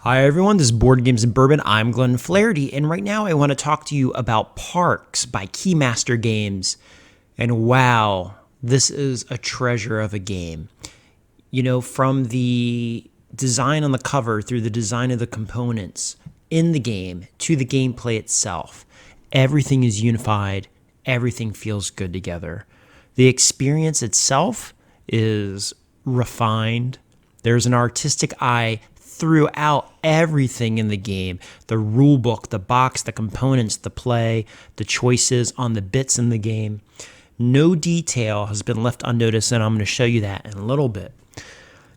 Hi everyone, this is Board Games and Bourbon. I'm Glenn Flaherty, and right now I want to talk to you about Parks by KeyMaster Games. And wow, this is a treasure of a game. You know, from the design on the cover through the design of the components in the game to the gameplay itself, everything is unified, everything feels good together. The experience itself is refined. There's an artistic eye throughout everything in the game. The rule book, the box, the components, the play, the choices on the bits in the game. No detail has been left unnoticed, and I'm going to show you that in a little bit.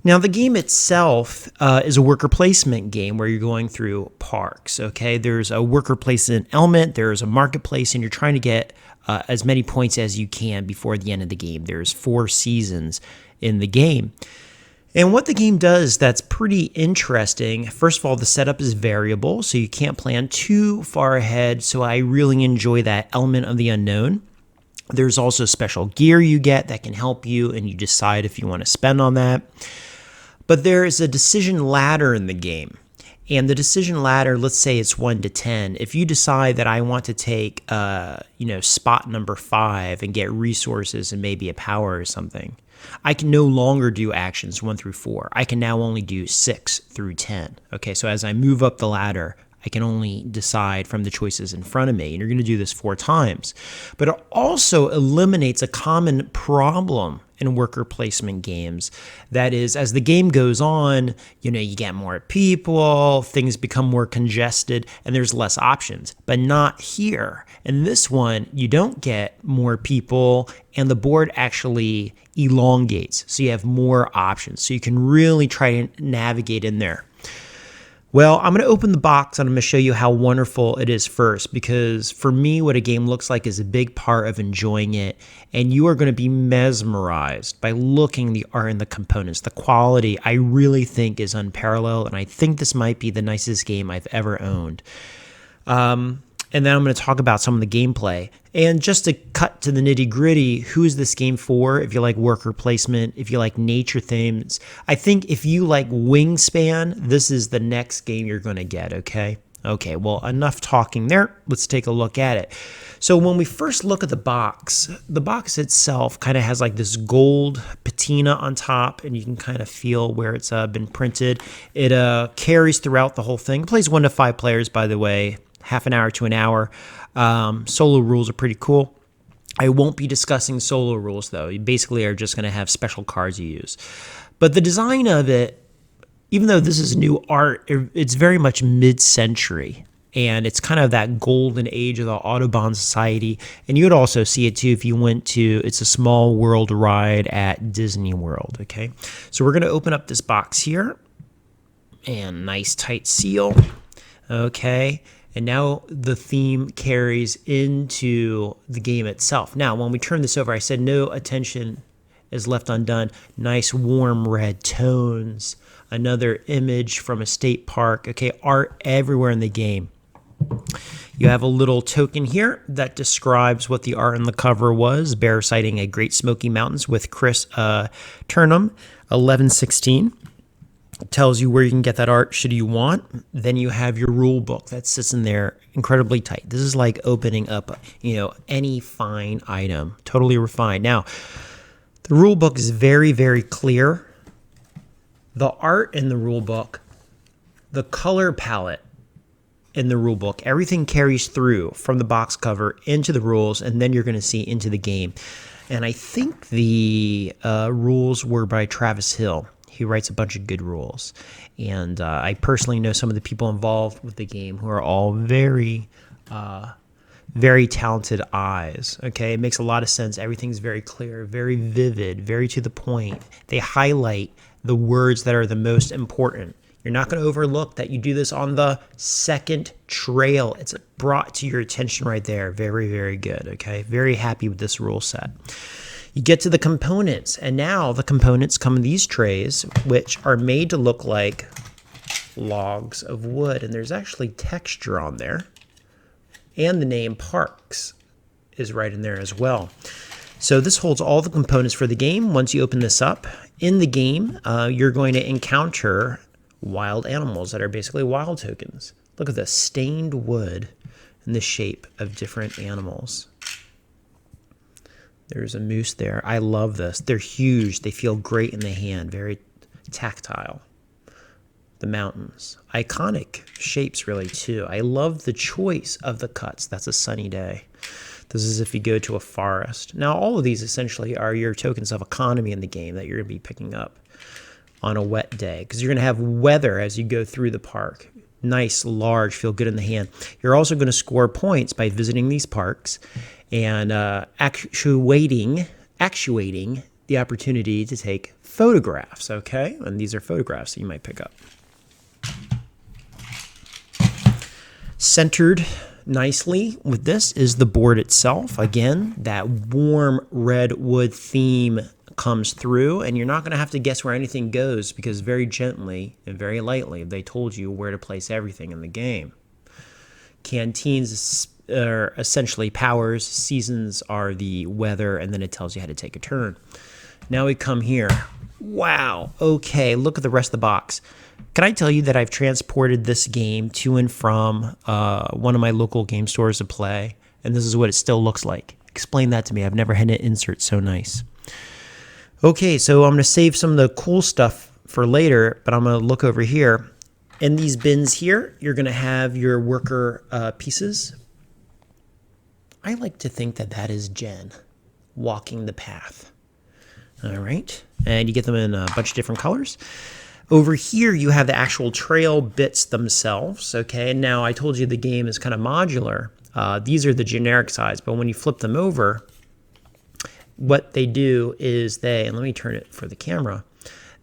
Now, the game itself is a worker placement game where you're going through parks, okay? There's a worker placement element, there's a marketplace, and you're trying to get as many points as you can before the end of the game. There's 4 seasons in the game. And what the game does that's pretty interesting, first of all, the setup is variable, so you can't plan too far ahead, so I really enjoy that element of the unknown. There's also special gear you get that can help you, and you decide if you want to spend on that. But there is a decision ladder in the game. And the decision ladder, let's say it's 1 to 10. If you decide that I want to take, spot number 5 and get resources and maybe a power or something, I can no longer do actions 1 through 4. I can now only do 6 through 10. Okay, so as I move up the ladder, I can only decide from the choices in front of me. And you're going to do this 4 times. But it also eliminates a common problem in worker placement games. That is, as the game goes on, you get more people, things become more congested, and there's less options. But not here. In this one, you don't get more people, and the board actually elongates. So you have more options. So you can really try to navigate in there. Well, I'm going to open the box and I'm going to show you how wonderful it is first, because for me, what a game looks like is a big part of enjoying it, and you are going to be mesmerized by looking the art and the components. The quality, I really think, is unparalleled, and I think this might be the nicest game I've ever owned. And then I'm going to talk about some of the gameplay. And just to cut to the nitty-gritty, who is this game for? If you like worker placement, if you like nature themes, I think if you like Wingspan, this is the next game you're going to get, okay? Okay, well, enough talking there. Let's take a look at it. So when we first look at the box itself kind of has like this gold patina on top, and you can kind of feel where it's been printed. It carries throughout the whole thing. It plays 1 to 5 players, by the way. Half an hour to an hour. Solo rules are pretty cool. I won't be discussing solo rules, though. You basically are just going to have special cards you use. But the design of it, even though this is new art, it's very much mid-century. And it's kind of that golden age of the Audubon Society. And you would also see it, too, if you went to It's a Small World ride at Disney World, okay? So we're going to open up this box here. And nice tight seal. Okay. And now the theme carries into the game itself. Now, when we turn this over, I said no attention is left undone. Nice warm red tones. Another image from a state park. Okay, art everywhere in the game. You have a little token here that describes what the art on the cover was. Bear sighting a Great Smoky Mountains with Chris Turnham, 1116. It tells you where you can get that art should you want. Then you have your rule book that sits in there incredibly tight. This is like opening up, any fine item, totally refined. Now, the rule book is very, very clear. The art in the rule book, the color palette in the rule book, everything carries through from the box cover into the rules, and then you're going to see into the game. And I think the rules were by Travis Hill. He writes a bunch of good rules. And I personally know some of the people involved with the game who are all very, very talented eyes. Okay, it makes a lot of sense. Everything's very clear, very vivid, very to the point. They highlight the words that are the most important. You're not going to overlook that you do this on the second trail. It's brought to your attention right there. Very, very good. Okay, very happy with this rule set. You get to the components, and now the components come in these trays, which are made to look like logs of wood, and there's actually texture on there. And the name Parks is right in there as well. So this holds all the components for the game. Once you open this up, in the game, you're going to encounter wild animals that are basically wild tokens. Look at the stained wood in the shape of different animals. There's a moose there. I love this. They're huge. They feel great in the hand. Very tactile. The mountains. Iconic shapes, really, too. I love the choice of the cuts. That's a sunny day. This is if you go to a forest. Now, all of these essentially are your tokens of economy in the game that you're going to be picking up on a wet day, because you're going to have weather as you go through the park. Nice, large, feel good in the hand. You're also going to score points by visiting these parks and actuating the opportunity to take photographs, okay? And these are photographs that you might pick up. Centered nicely with this is the board itself. Again, that warm red wood theme comes through, and you're not going to have to guess where anything goes, because very gently and very lightly they told you where to place everything in the game. Canteens are essentially powers, seasons are the weather, and then it tells you how to take a turn. Now we come here. Wow, okay, look at the rest of the box. Can I tell you that I've transported this game to and from one of my local game stores to play, and this is what it still looks like? Explain that to me. I've never had an insert so nice. Okay, so I'm going to save some of the cool stuff for later, but I'm going to look over here. In these bins here, you're going to have your worker pieces. I like to think that that is Jen walking the path. All right, and you get them in a bunch of different colors. Over here, you have the actual trail bits themselves, okay? And now I told you the game is kind of modular. These are the generic size, but when you flip them over, what they do is and let me turn it for the camera,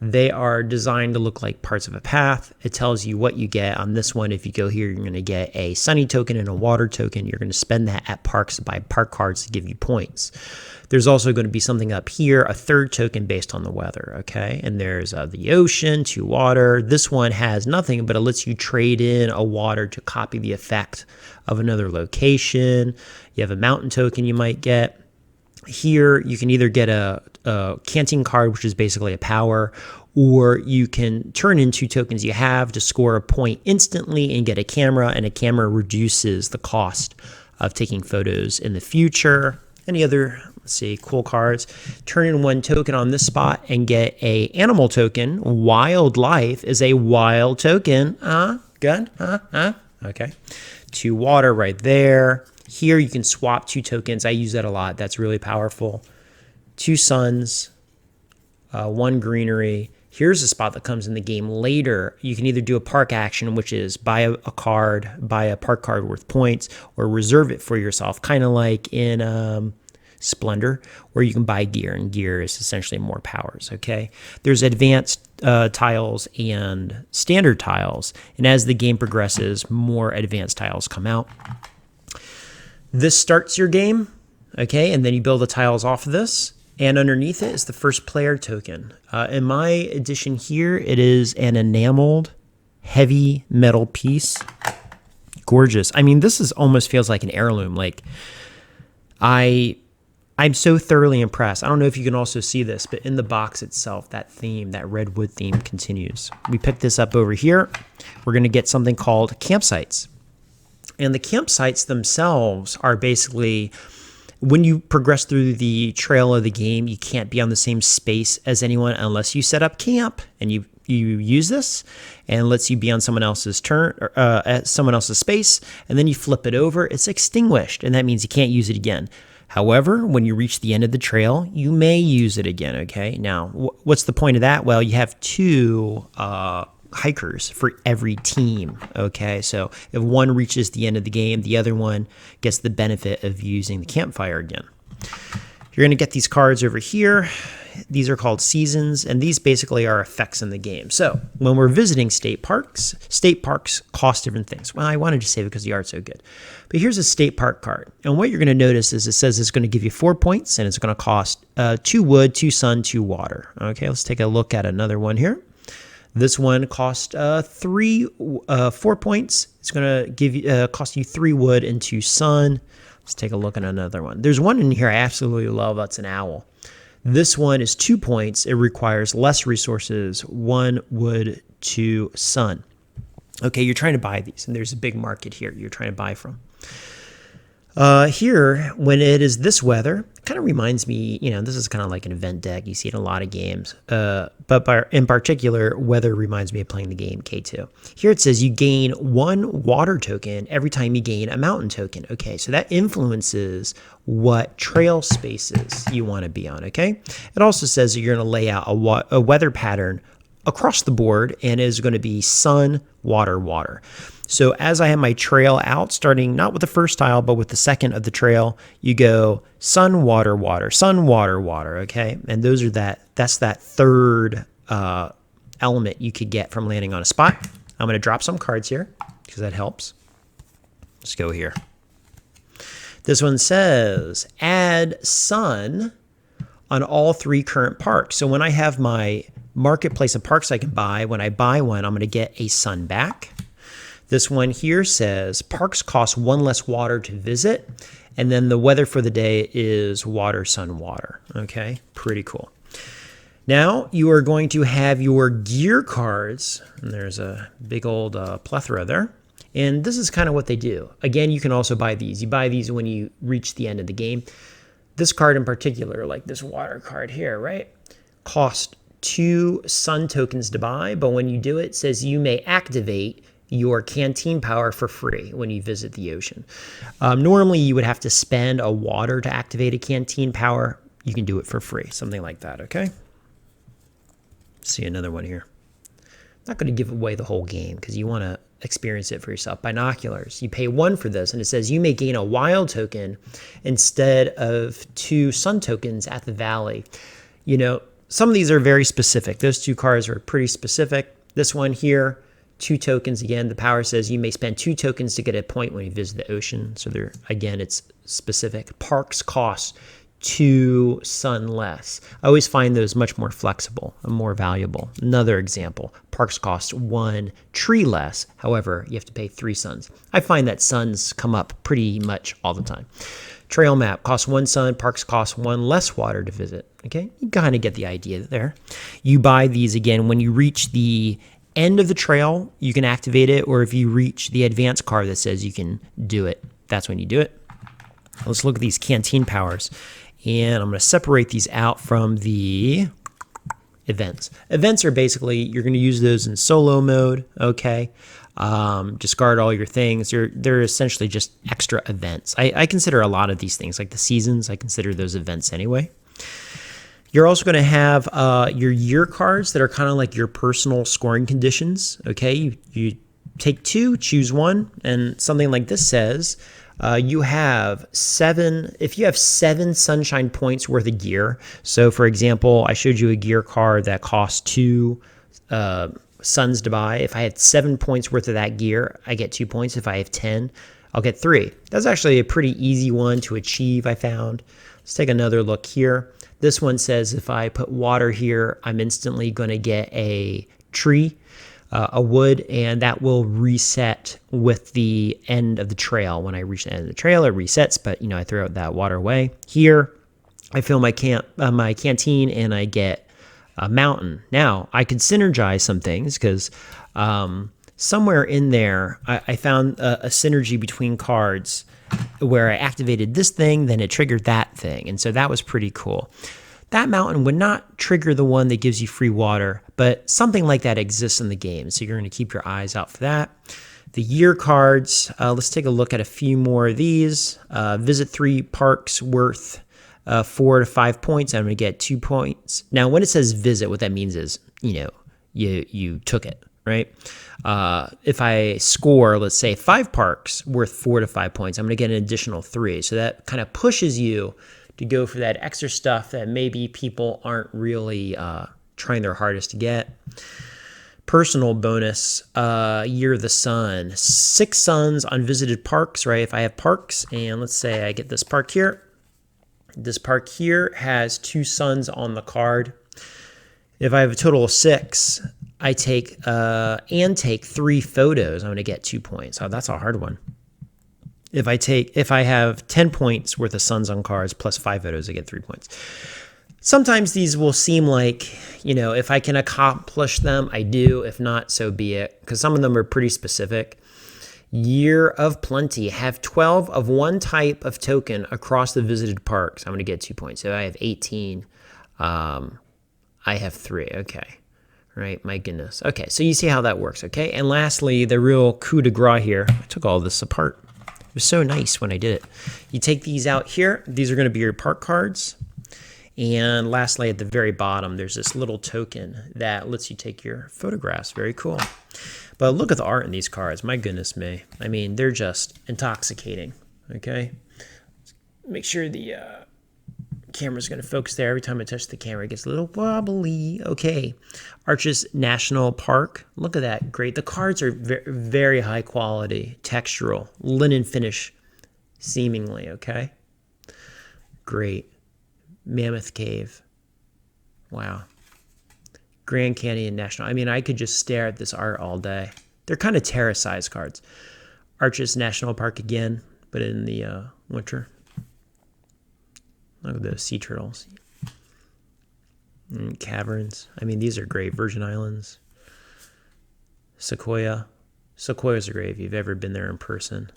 they are designed to look like parts of a path. It tells you what you get. On this one, if you go here, you're going to get a sunny token and a water token. You're going to spend that at parks to buy park cards to give you points. There's also going to be something up here, a third token based on the weather, okay? And there's the ocean, 2 water. This one has nothing, but it lets you trade in a water to copy the effect of another location. You have a mountain token you might get. Here, you can either get a canteen card, which is basically a power, or you can turn in 2 tokens you have to score a point instantly and get a camera, and a camera reduces the cost of taking photos in the future. Any other, let's see, cool cards. Turn in 1 token on this spot and get a animal token. Wildlife is a wild token. Good? Okay. 2 water right there. Here you can swap 2 tokens. I use that a lot. That's really powerful. 2 suns, 1 greenery. Here's a spot that comes in the game later. You can either do a park action, which is buy a park card worth points, or reserve it for yourself, kind of like in Splendor, where you can buy gear, and gear is essentially more powers, okay? There's advanced tiles and standard tiles, and as the game progresses, more advanced tiles come out. This starts your game, okay, and then you build the tiles off of this, and underneath it is the first player token. In my edition here, it is an enameled heavy metal piece. Gorgeous. I mean, this almost feels like an heirloom. Like, I'm so thoroughly impressed. I don't know if you can also see this, but in the box itself, that theme, that redwood theme continues. We pick this up over here. We're going to get something called campsites. And the campsites themselves are basically, when you progress through the trail of the game, you can't be on the same space as anyone unless you set up camp, and you use this, and it lets you be on someone else's turn, or at someone else's space, and then you flip it over, it's extinguished, and that means you can't use it again. However, when you reach the end of the trail, you may use it again, okay? Now, what's the point of that? Well, you have 2 hikers for every team, okay? So if one reaches the end of the game, the other one gets the benefit of using the campfire again. You're going to get these cards over here. These are called seasons, and these basically are effects in the game. So when we're visiting state parks cost different things. Well, I wanted to save it because the art's so good. But here's a state park card, and what you're going to notice is it says it's going to give you 4 points, and it's going to cost 2 wood, 2 sun, 2 water. Okay, let's take a look at another one here. This one cost 4 points. It's going to give you cost you 3 wood and 2 sun. Let's take a look at another one. There's one in here I absolutely love. That's an owl. This one is 2 points. It requires less resources, 1 wood, 2 sun. Okay, you're trying to buy these, and there's a big market here you're trying to buy from. Here, when it is this weather, it kind of reminds me, this is kind of like an event deck. You see it in a lot of games. But in particular, weather reminds me of playing the game K2. Here it says you gain 1 water token every time you gain a mountain token. Okay, so that influences what trail spaces you want to be on, okay? It also says that you're going to lay out a weather pattern across the board, and it is going to be sun, water, water. So as I have my trail out, starting not with the first tile, but with the second of the trail, you go sun, water, water, sun, water, water, okay? And that's that third element you could get from landing on a spot. I'm going to drop some cards here because that helps. Let's go here. This one says add sun on all 3 current parks. So when I have my marketplace of parks I can buy, when I buy one, I'm going to get a sun back. This one here says parks cost 1 less water to visit, and then the weather for the day is water, sun, water. Okay, pretty cool. Now you are going to have your gear cards, and there's a big old plethora there. And this is kind of what they do. Again, you can also buy these. You buy these when you reach the end of the game. This card in particular, like this water card here, right, cost 2 sun tokens to buy, but when you do it, it says you may activate your canteen power for free when you visit the ocean. Normally, you would have to spend a water to activate a canteen power. You can do it for free, something like that, okay? See another one here. Not going to give away the whole game because you want to experience it for yourself. Binoculars. You pay 1 for this, and it says you may gain a wild token instead of 2 sun tokens at the valley. Some of these are very specific. Those 2 cards are pretty specific. This one here, 2 tokens. Again, the power says you may spend 2 tokens to get a point when you visit the ocean. So again, it's specific. Parks cost 2 sun less. I always find those much more flexible and more valuable. Another example, parks cost 1 tree less. However, you have to pay 3 suns. I find that suns come up pretty much all the time. Trail map costs 1 sun, parks cost 1 less water to visit. Okay, you kind of get the idea there. You buy these again when you reach the end of the trail, you can activate it, or if you reach the advanced card that says you can do it, that's when you do it. Let's look at these canteen powers, and I'm going to separate these out from the events. Events are basically, you're going to use those in solo mode, okay? Discard all your things. They're essentially just extra events. I consider a lot of these things, like the seasons, I consider those events anyway. You're also going to have your year cards that are kind of like your personal scoring conditions. Okay, you take 2, choose 1, and something like this says you have 7. If you have 7 sunshine points worth of gear, so for example, I showed you a gear card that costs 2 suns to buy. If I had 7 points worth of that gear, I get 2 points. If I have 10, I'll get 3. That's actually a pretty easy one to achieve, I found. Let's take another look here. This one says if I put water here, I'm instantly going to get a tree, a wood, and that will reset with the end of the trail. When I reach the end of the trail, it resets, but I throw out that water away. Here, I fill my canteen and I get a mountain. Now, I could synergize some things because somewhere in there, I found a synergy between cards where I activated this thing, then it triggered that thing. And so that was pretty cool. That mountain would not trigger the one that gives you free water, but something like that exists in the game. So you're going to keep your eyes out for that. The year cards, let's take a look at a few more of these. Visit 3 parks worth 4 to 5 points. I'm going to get 2 points. Now, when it says visit, what that means is, you took it, right? If I score, let's say 5 parks worth 4 to 5 points, I'm going to get an additional 3. So that kind of pushes you to go for that extra stuff that maybe people aren't really trying their hardest to get. Personal bonus, Year of the Sun. 6 suns on visited parks, right? If I have parks, and let's say I get this park here. This park here has 2 suns on the card. If I have a total of 6, I take 3 photos, I'm going to get 2 points. Oh, that's a hard one. If I have 10 points worth of suns on cards plus 5 photos, I get 3 points. Sometimes these will seem like, if I can accomplish them, I do. If not, so be it, because some of them are pretty specific. Year of Plenty. Have 12 of one type of token across the visited parks. I'm going to get 2 points. So I have 18. I have 3. Okay. Right. My goodness. Okay. So you see how that works. Okay. And lastly, the real coup de grace here. I took all this apart. It was so nice when I did it. You take these out here. These are going to be your park cards. And lastly, at the very bottom, there's this little token that lets you take your photographs. Very cool. But look at the art in these cards. My goodness me. I mean, they're just intoxicating. Okay. Make sure the camera's going to focus there. Every time I touch the camera, it gets a little wobbly. Okay. Arches National Park. Look at that. Great. The cards are very high quality, textural, linen finish, seemingly. Okay. Great. Mammoth Cave. Wow. Grand Canyon National. I mean, I could just stare at this art all day. They're kind of terrace-sized cards. Arches National Park again, but in the winter. Look at those sea turtles. And caverns. I mean, these are great. Virgin Islands. Sequoia. Sequoias are great if you've ever been there in person.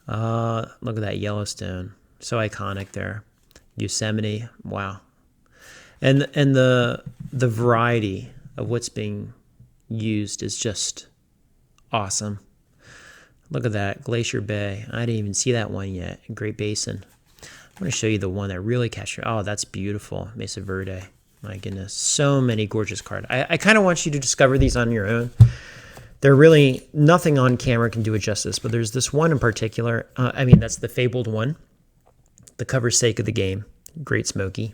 Look at that Yellowstone. So iconic there. Yosemite, wow. And the variety of what's being used is just awesome. Look at that, Glacier Bay. I didn't even see that one yet. Great Basin. I'm going to show you the one that really catches your... Oh, that's beautiful. Mesa Verde. My goodness. So many gorgeous cards. I kind of want you to discover these on your own. They're really... Nothing on camera can do it justice, but there's this one in particular. That's the Fabled one. The cover's sake of the game. Great Smoky.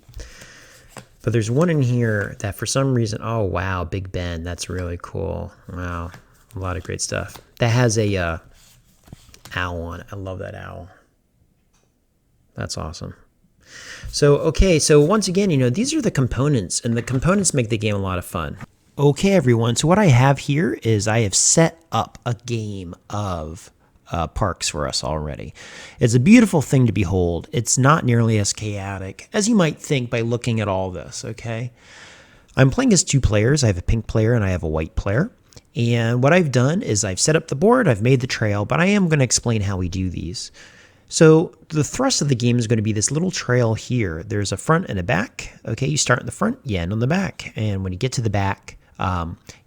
But there's one in here that for some reason... Oh, wow. Big Ben. That's really cool. Wow. A lot of great stuff. That has a owl on it. I love that owl. That's awesome. So, okay. So once again, these are the components. And the components make the game a lot of fun. Okay, everyone. So what I have here is I have set up a game of... parks for us already. It's a beautiful thing to behold. It's not nearly as chaotic as you might think by looking at all this, okay? I'm playing as 2 players. I have a pink player and I have a white player. And what I've done is I've set up the board, I've made the trail, but I am going to explain how we do these. So the thrust of the game is going to be this little trail here. There's a front and a back. Okay, you start in the front, you end on the back. And when you get to the back,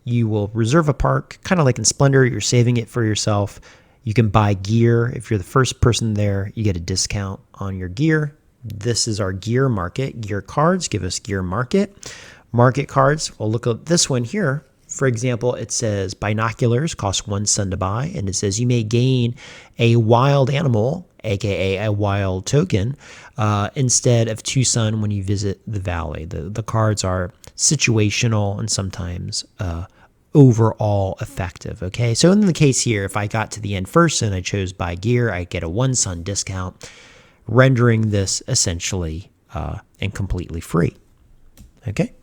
you will reserve a park, kind of like in Splendor, you're saving it for yourself. You can buy gear. If you're the first person there, you get a discount on your gear. This is our gear market. Gear cards give us gear market. Market cards, well, look at this one here. For example, it says binoculars cost 1 sun to buy, and it says you may gain a wild animal, aka a wild token, instead of 2 sun when you visit the valley. The cards are situational and sometimes overall effective. Okay, so in the case here, if I got to the end first and I chose buy gear, I get a 1 sun discount, rendering this essentially and completely free. Okay,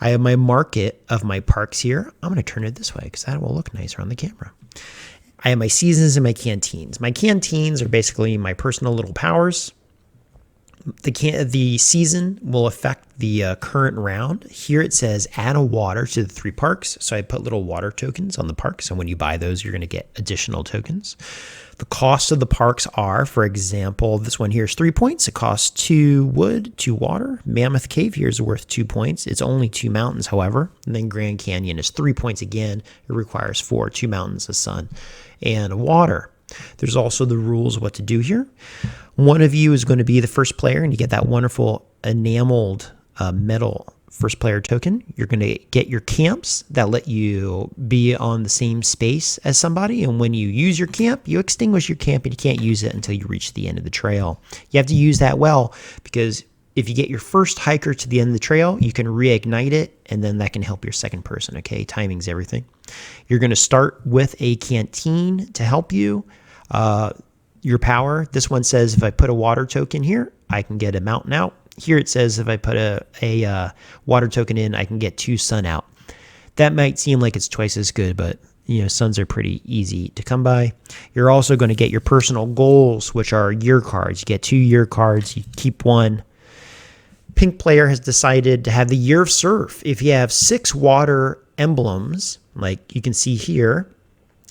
I have my market of my parks here. I'm going to turn it this way because that will look nicer on the camera. I have my seasons and my canteens. My canteens are basically my personal little powers. The season will affect the current round. Here it says add a water to the 3 parks. So I put little water tokens on the parks. And when you buy those, you're going to get additional tokens. The cost of the parks are, for example, this one here is 3 points. It costs 2 wood, 2 water. Mammoth Cave here is worth 2 points. It's only 2 mountains, however. And then Grand Canyon is 3 points again. It requires 4, 2 mountains, a sun, and water. There's also the rules of what to do here. One of you is going to be the first player, and you get that wonderful enameled metal first player token. You're going to get your camps that let you be on the same space as somebody. And when you use your camp, you extinguish your camp and you can't use it until you reach the end of the trail. You have to use that well, because if you get your first hiker to the end of the trail, you can reignite it, and then that can help your second person. Okay, timing's everything. You're going to start with a canteen to help you. Your power. This one says if I put a water token here, I can get a mountain out. Here it says if I put a water token in, I can get 2 sun out. That might seem like it's twice as good, but suns are pretty easy to come by. You're also going to get your personal goals, which are year cards. You get 2 year cards. You keep one Pink player has decided to have the Year of Surf. If you have 6 water emblems, like you can see here,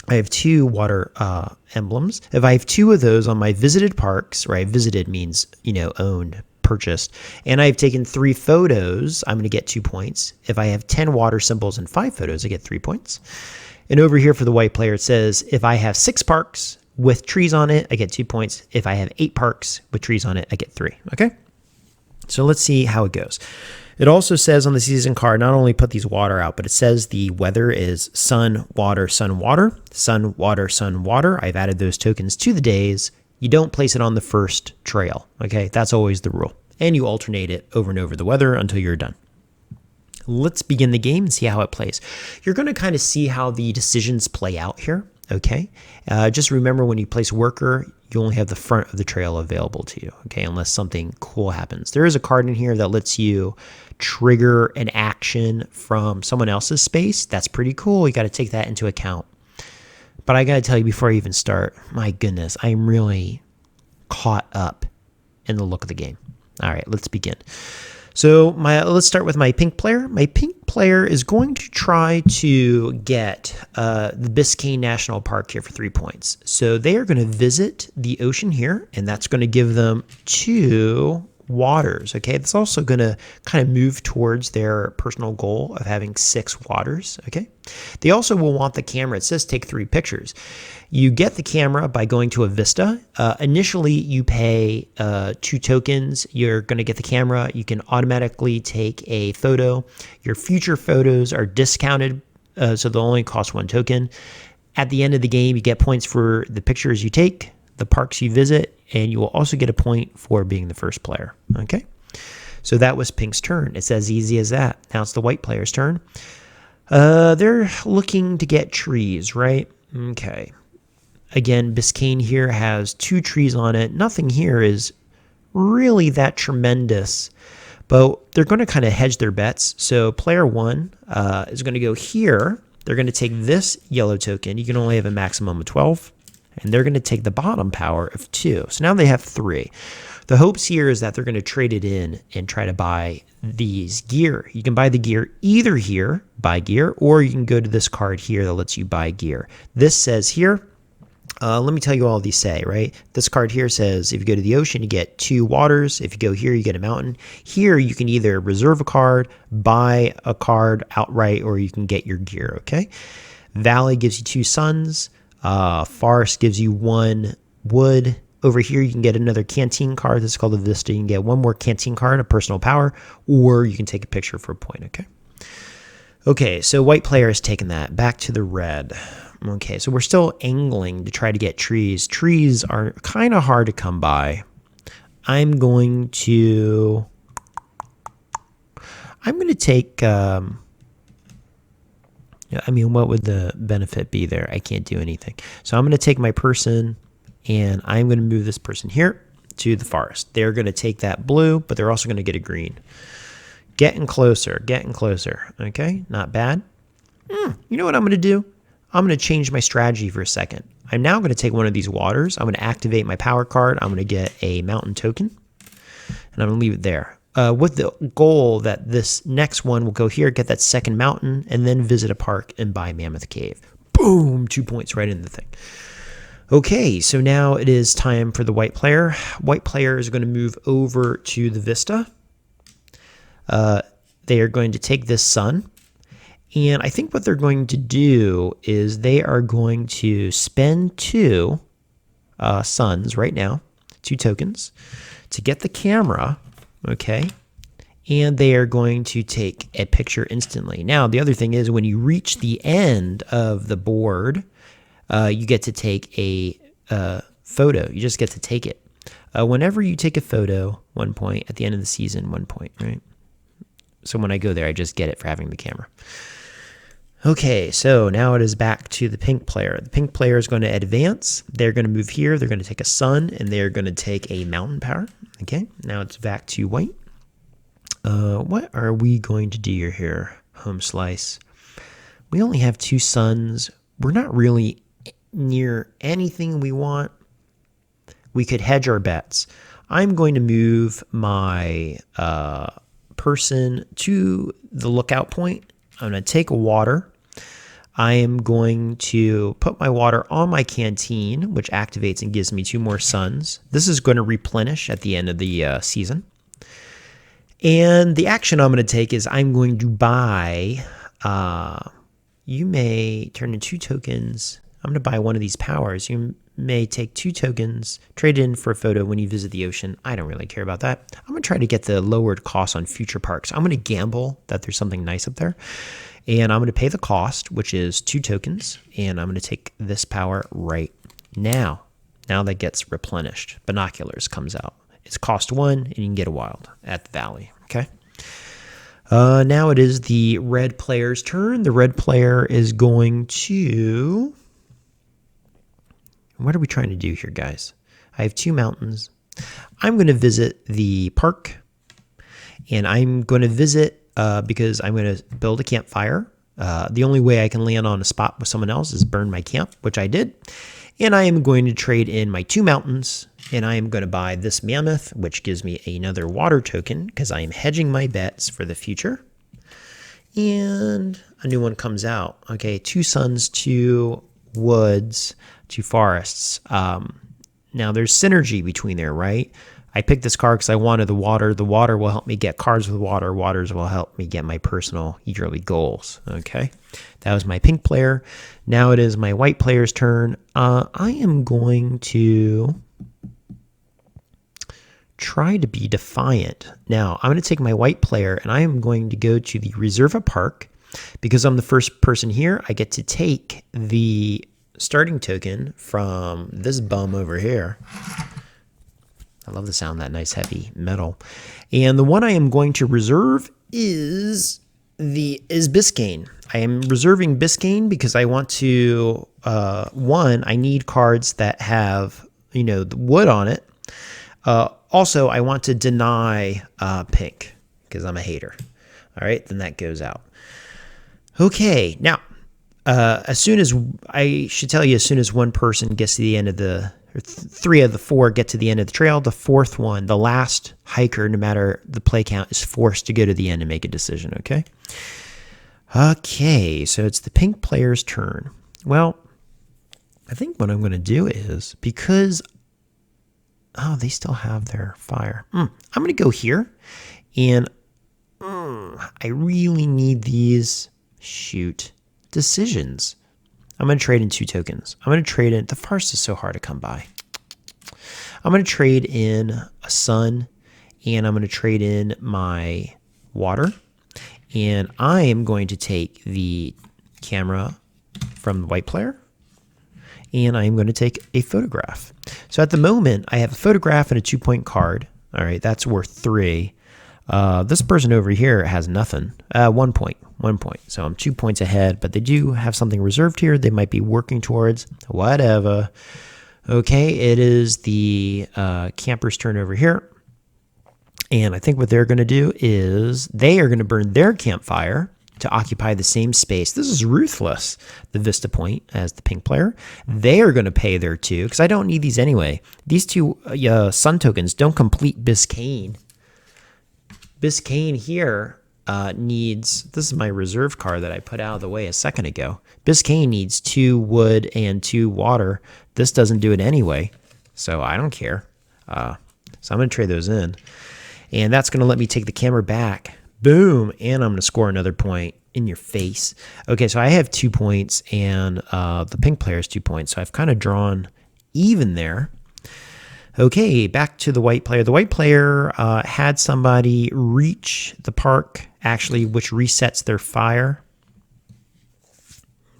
I have 2 water emblems. If I have 2 of those on my visited parks, right? Visited means, owned, purchased, and I've taken 3 photos, I'm going to get 2 points. If I have 10 water symbols and 5 photos, I get 3 points. And over here for the white player, it says if I have 6 parks with trees on it, I get 2 points. If I have 8 parks with trees on it, I get 3. Okay? So let's see how it goes. It also says on the season card, not only put these water out, but it says the weather is sun, water, sun, water, sun, water, sun, water. I've added those tokens to the days. You don't place it on the first trail. Okay, that's always the rule. And you alternate it over and over the weather until you're done. Let's begin the game and see how it plays. You're going to kind of see how the decisions play out here. Okay, just remember when you place worker, you only have the front of the trail available to you, okay, unless something cool happens. There is a card in here that lets you trigger an action from someone else's space. That's pretty cool. You got to take that into account. But I got to tell you before I even start, my goodness, I'm really caught up in the look of the game. All right, let's begin. So let's start with my pink player. My pink player is going to try to get the Biscayne National Park here for 3 points. So they are going to visit the ocean here, and that's going to give them 2 waters. Okay, it's also going to kind of move towards their personal goal of having 6 waters. Okay, they also will want the camera. It says take 3 pictures. You get the camera by going to a vista. Initially, you pay 2 tokens. You're going to get the camera. You can automatically take a photo. Your future photos are discounted, so they'll only cost 1 token. At the end of the game, you get points for the pictures you take, the parks you visit, and you will also get a point for being the first player. Okay, so that was Pink's turn. It's as easy as that. Now it's the white player's turn. They're looking to get trees, right? Okay. Again, Biscayne here has 2 trees on it. Nothing here is really that tremendous, but they're going to kind of hedge their bets. So player 1 is going to go here. They're going to take this yellow token. You can only have a maximum of 12. And they're going to take the bottom power of 2. So now they have 3. The hopes here is that they're going to trade it in and try to buy these gear. You can buy the gear either here, buy gear, or you can go to this card here that lets you buy gear. This says here, let me tell you all these say, right? This card here says if you go to the ocean, you get 2 waters. If you go here, you get a mountain. Here, you can either reserve a card, buy a card outright, or you can get your gear, okay? Valley gives you 2 suns. Forest gives you 1 wood. Over here, you can get another canteen card. This is called a Vista. You can get 1 more canteen card, a personal power, or you can take a picture for a point, okay? Okay, so white player has taken that. Back to the red. Okay, so we're still angling to try to get trees. Trees are kind of hard to come by. I'm going to take... I mean, what would the benefit be there? I can't do anything. So I'm going to take my person, and I'm going to move this person here to the forest. They're going to take that blue, but they're also going to get a green. Getting closer, getting closer. Okay, not bad. You know what I'm going to do? I'm going to change my strategy for a second. I'm now going to take one of these waters. I'm going to activate my power card. I'm going to get a mountain token, and I'm going to leave it there. With the goal that this next one will go here, get that second mountain, and then visit a park and buy Mammoth Cave. Boom! 2 points right in the thing. Okay, so now it is time for the white player. White player is going to move over to the Vista. They are going to take this sun. And I think what they're going to do is they are going to spend 2 suns right now, 2 tokens, to get the camera. Okay, and they are going to take a picture instantly. Now, the other thing is when you reach the end of the board, you get to take a photo. You just get to take it. Whenever you take a photo, 1 point. At the end of the season, 1 point, right? So when I go there, I just get it for having the camera. Okay, so now it is back to the pink player. The pink player is going to advance. They're going to move here. They're going to take a sun, and they're going to take a mountain power. Okay, now it's back to white. What are we going to do here? Home slice. We only have 2 suns. We're not really near anything we want. We could hedge our bets. I'm going to move my person to the lookout point. I'm going to take water. I am going to put my water on my canteen, which activates and gives me 2 more suns. This is going to replenish at the end of the season. And the action I'm going to take is I'm going to buy, you may turn in 2 tokens. I'm going to buy one of these powers. You may take 2 tokens, trade in for a photo when you visit the ocean. I don't really care about that. I'm going to try to get the lowered cost on future parks. I'm going to gamble that there's something nice up there. And I'm going to pay the cost, which is 2 tokens. And I'm going to take this power right now. Now that gets replenished. Binoculars comes out. It's cost 1, and you can get a wild at the valley. Okay. Now it is the red player's turn. The red player is going to... What are we trying to do here, guys? I have 2 mountains. I'm going to visit the park. And I'm going to visit because I'm going to build a campfire. The only way I can land on a spot with someone else is burn my camp, which I did. And I am going to trade in my 2 mountains. And I am going to buy this Mammoth, which gives me another water token because I am hedging my bets for the future. And a new one comes out. Okay, 2 suns, 2 woods, 2 forests. Now there's synergy between there, right? I picked this card because I wanted the water. The water will help me get cards with water. Waters will help me get my personal yearly goals. Okay, that was my pink player. Now it is my white player's turn. I am going to try to be defiant. Now, I'm going to take my white player and I am going to go to the Reserva Park. Because I'm the first person here, I get to take the starting token from this bum over here. I love the sound of that nice heavy metal. And the one I am going to reserve is Biscayne. I am reserving Biscayne because I want to, I need cards that have, the wood on it. Also, I want to deny pink because I'm a hater. All right, then that goes out. Okay, now, as soon as one person gets to the end of 3 of the 4 get to the end of the trail, the 4th one, the last hiker, no matter the play count, is forced to go to the end and make a decision, okay? Okay, so it's the pink player's turn. Well, I think what I'm going to do is, because... Oh, they still have their fire. I'm going to go here, and I really need these, decisions. I'm going to trade in 2 tokens. I'm going to trade in, the forest is so hard to come by. I'm going to trade in a sun, and I'm going to trade in my water, and I am going to take the camera from the white player, and I'm going to take a photograph. So at the moment, I have a photograph and a 2-point card. All right, that's worth 3. This person over here has nothing. 1 point. So I'm 2 points ahead, but they do have something reserved here they might be working towards. Whatever. Okay, it is the camper's turn over here. And I think what they're going to do is they are going to burn their campfire to occupy the same space. This is ruthless, the Vista Point, as the pink player. They are going to pay their 2, because I don't need these anyway. These 2 sun tokens don't complete Biscayne. Biscayne here needs, this is my reserve card that I put out of the way a second ago. Biscayne needs 2 wood and 2 water. This doesn't do it anyway, so I don't care. So I'm going to trade those in. And that's going to let me take the camera back. Boom, and I'm going to score another point in your face. Okay, so I have 2 points, and the pink player has 2 points, so I've kind of drawn even there. Okay, back to the white player. The white player had somebody reach the park, actually, which resets their fire.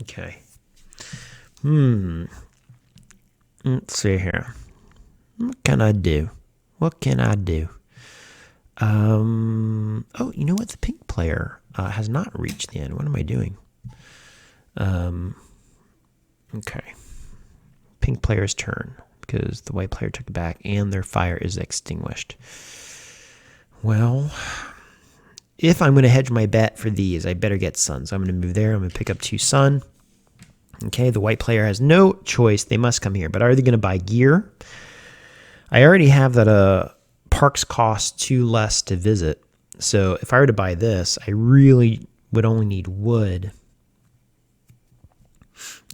Okay. Let's see here. What can I do? Oh, you know what? The pink player has not reached the end. What am I doing? Okay. Pink player's turn, because the white player took it back and their fire is extinguished. Well, if I'm going to hedge my bet for these, I better get sun. So I'm going to move there. I'm going to pick up 2 sun. Okay, the white player has no choice. They must come here. But are they going to buy gear? I already have that parks cost 2 less to visit. So if I were to buy this, I really would only need wood.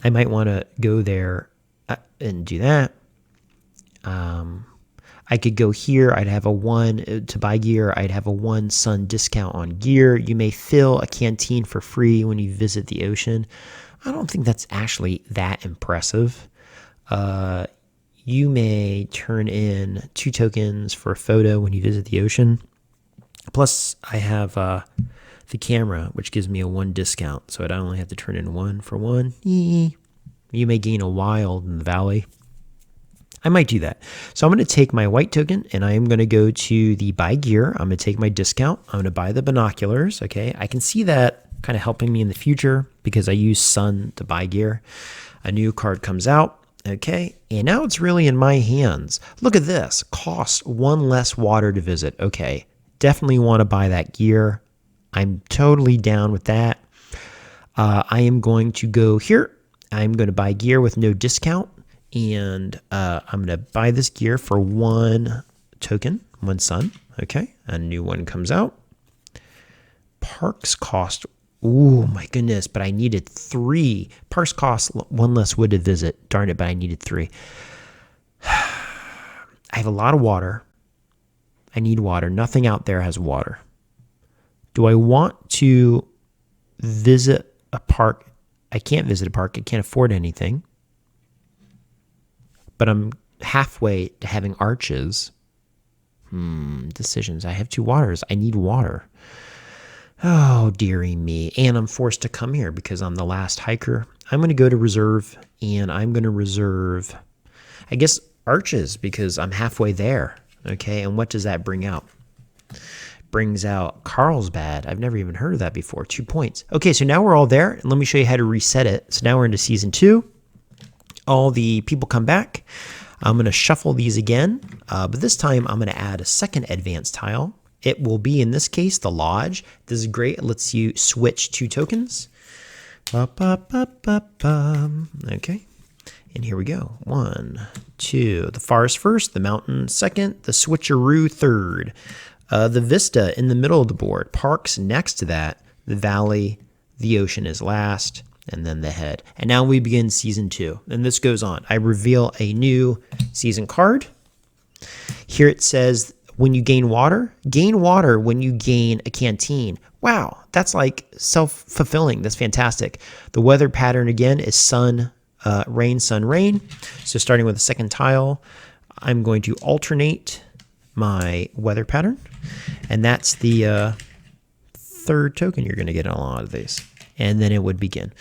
I might want to go there and do that. I could go here. I'd have a 1 to buy gear. I'd have a 1 sun discount on gear. You may fill a canteen for free when you visit the ocean. I don't think that's actually that impressive. You may turn in 2 tokens for a photo when you visit the ocean. Plus, I have the camera, which gives me a 1 discount. So I'd only have to turn in 1 for 1. You may gain a wild in the valley. I might do that. So I'm going to take my white token and I am going to go to the buy gear. I'm going to take my discount. I'm going to buy the binoculars. Okay. I can see that kind of helping me in the future because I use sun to buy gear. A new card comes out. Okay. And now it's really in my hands. Look at this. Cost 1 less water to visit. Okay. Definitely want to buy that gear. I'm totally down with that. I am going to go here. I'm going to buy gear with no discount. And I'm going to buy this gear for 1 token, 1 sun. Okay. A new one comes out. Parks cost, oh my goodness, but I needed 3. Parks cost 1 less wood to visit. Darn it, but I needed 3. I have a lot of water. I need water. Nothing out there has water. Do I want to visit a park? I can't visit a park. I can't afford anything. But I'm halfway to having arches. Decisions. I have 2 waters. I need water. Oh, dearie me. And I'm forced to come here because I'm the last hiker. I'm going to go to reserve, and I'm going to reserve, I guess, arches because I'm halfway there. Okay, and what does that bring out? Brings out Carlsbad. I've never even heard of that before. 2 points. Okay, so now we're all there. And let me show you how to reset it. So now we're into season 2. All the people come back. I'm going to shuffle these again, but this time I'm going to add a second advanced tile. It will be, in this case, the lodge. This is great. It lets you switch 2 tokens. Okay, and here we go. 1, 2. The forest first, the mountain second, the switcheroo third. The vista in the middle of the board. Parks next to that. The valley, the ocean is last. And then the head. And now we begin season 2. And this goes on. I reveal a new season card. Here it says, when you gain water when you gain a canteen. Wow, that's like self-fulfilling. That's fantastic. The weather pattern again is sun, rain, sun, rain. So starting with the second tile, I'm going to alternate my weather pattern. And that's the 3rd token you're going to get on a lot of these. And then it would begin.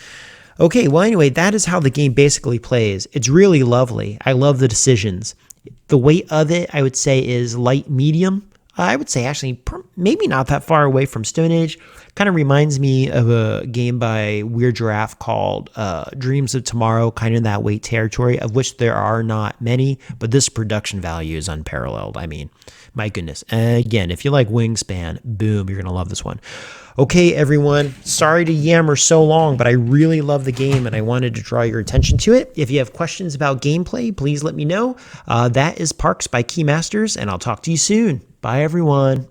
Okay, well, anyway, that is how the game basically plays. It's really lovely. I love the decisions. The weight of it, I would say, is light medium. I would say actually maybe not that far away from Stone Age. Kind of reminds me of a game by Weird Giraffe called Dreams of Tomorrow, kind of in that weight territory, of which there are not many, but this production value is unparalleled. I mean, my goodness. And again, if you like Wingspan, boom, you're going to love this one. Okay, everyone, sorry to yammer so long, but I really love the game and I wanted to draw your attention to it. If you have questions about gameplay, please let me know. That is Parks by KeyMasters, and I'll talk to you soon. Bye, everyone.